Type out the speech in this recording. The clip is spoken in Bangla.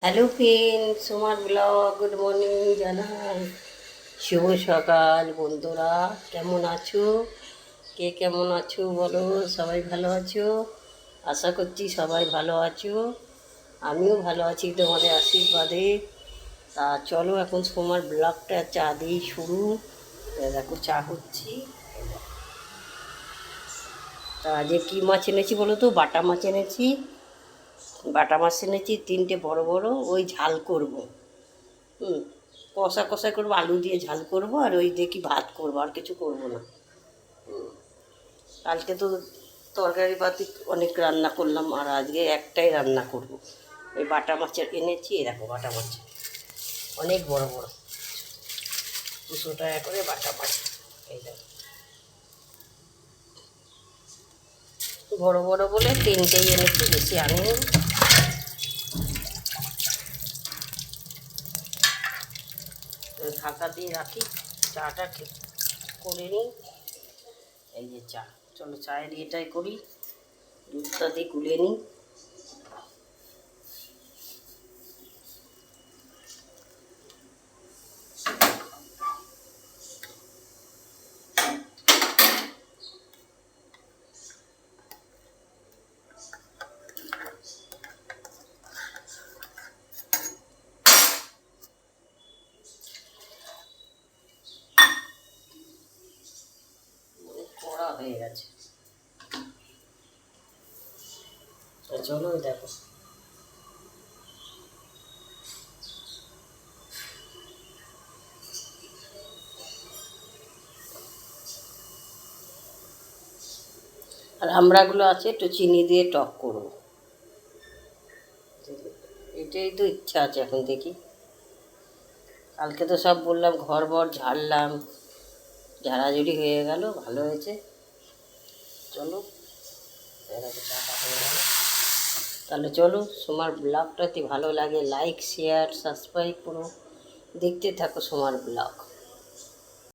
হ্যালো ফ্রেন্ড, সোমার ব্লগ গুড মর্নিং জানাই। শুভ সকাল বন্ধুরা, কেমন আছো? কে কেমন আছো বলো? সবাই ভালো আছো? আশা করছি সবাই ভালো আছো। আমিও ভালো আছি তোমাদের আশীর্বাদে। তা চলো এখন সোমার ব্লগটা চা দিয়েই শুরু। দেখো চা করছি। তা আজকে কী মাছ এনেছি বলো তো? বাটা মাছ এনেছি। বাটা মাছ এনেছি তিনটে বড় বড়, ওই ঝাল করব। কষা কষা করবো, আলু দিয়ে ঝাল করব, আর ওই দেখি ভাত করবো, আর কিছু করব না। কালকে তো তরকারি পাতি অনেক রান্না করলাম, আর আজকে একটাই রান্না করব। এই বাটা মাছের এনেছি, এরকম বাটা মাছ অনেক বড় বড়, 200 টাকা করে বাটা মাছ। এই দেখো বড় বড় বলে তিনটেই এনেছি, বেশি আনিনি। ঢাকা দিয়ে রাখি, চাটা করে নিই। এই যে চা, চলো চায়ের এটাই করি, দুধটা দিয়ে গুলে নিই। কড়া হয়ে গেছে। চলো দেখো, আর আমড়াগুলো আছে একটু চিনি দিয়ে টক করবো। এটাই তো ইচ্ছা আছে, এখন দেখি। কালকে তো সব বললাম, ঘর বর ঝাড়লাম, ঝাড়াঝুড়ি হয়ে গেল, ভালো হয়েছে। চলো এরকম চাটা হয়ে গেল। তাহলে চলো, সোমার ব্লগটাতে ভালো লাগে লাইক শেয়ার সাবস্ক্রাইব করো, দেখতে থাকো সোমার ব্লগ।